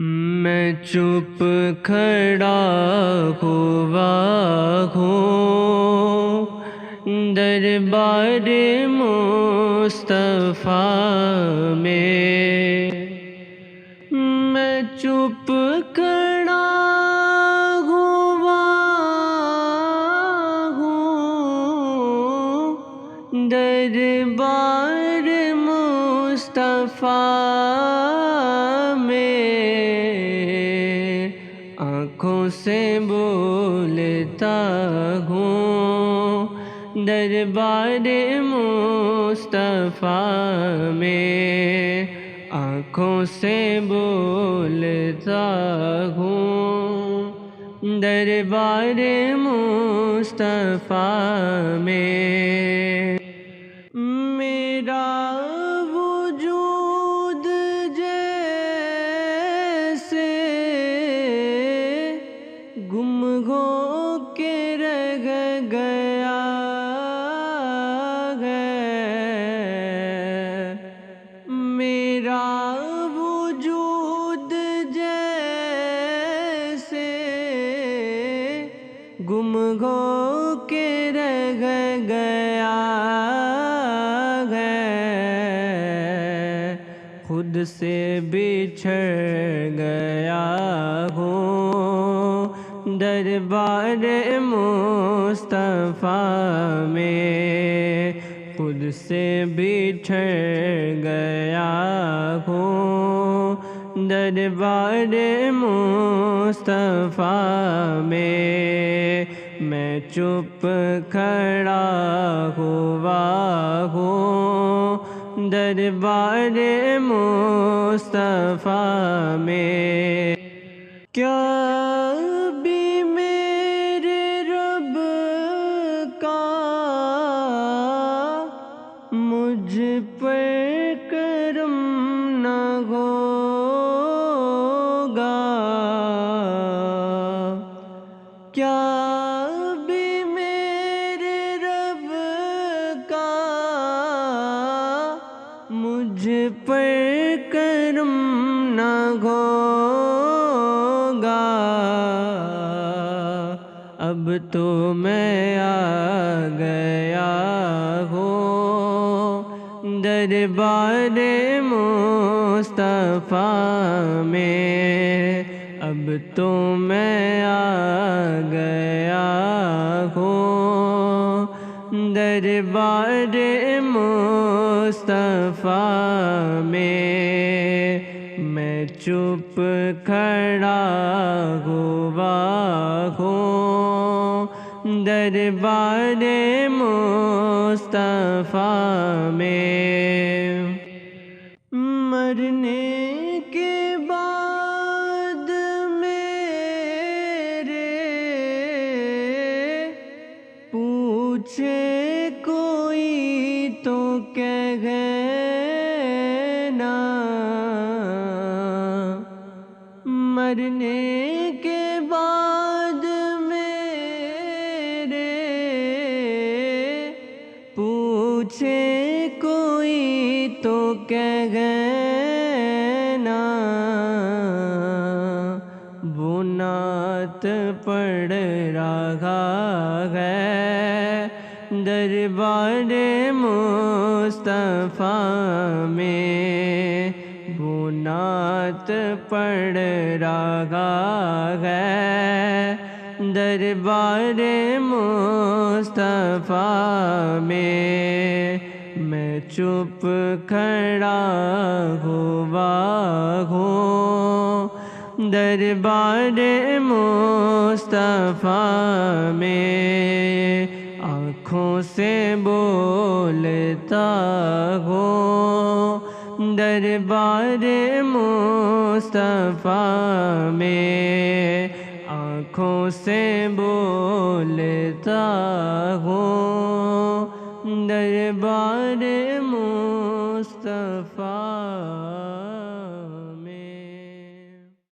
میں چپ کھڑا ہوا ہوں دربار مصطفیٰ میں، میں چپ کھڑا ہوا ہوں دربار مصطفیٰ میں، آنکھوں سے بولتا ہوں دربار مصطفیٰ میں، آنکھوں سے بولتا ہوں دربار مصطفیٰ میں، میرا وجود جیسے گم ہو کے رہ گیا ہے، میرا وجود جیسے گم ہو کے رہ گیا ہے، خود سے بچھڑ گیا ہوں دربار مصطفیٰ میں، خود سے بچھڑ گیا ہوں دربار مصطفیٰ میں، میں چپ کھڑا ہوا ہوں دربار مصطفیٰ میں، کیا بھی میرے رب کا مجھ پر کرم نہ ہوگا، کیا بھی میرے رب کا مجھ پر کرم نہ ہوگا، اب تو میں آ گیا ہوں دربار مصطفیٰ میں، اب تو میں آ گیا ہوں دربار مصطفیٰ میں، میں چپ کھڑا ہوا ہوں دربار مصطفیٰ میں، مرنے کے بعد میرے پوچھے کوئی تو کہنا، مرنے کے بعد میرے پوچھے کوئی تو کہنا، وہ نعت پڑھ رہا ہے دربار مصطفیٰ میں، وہ نعت پڑھ رہا ہے دربار مصطفیٰ میں، میں چپ کھڑا ہوا ہوں دربار مصطفیٰ میں، آنکھوں سے بولتا ہوں دربار مصطفیٰ میں، آنکھوں سے بولتا ہوں دربار مصطفیٰ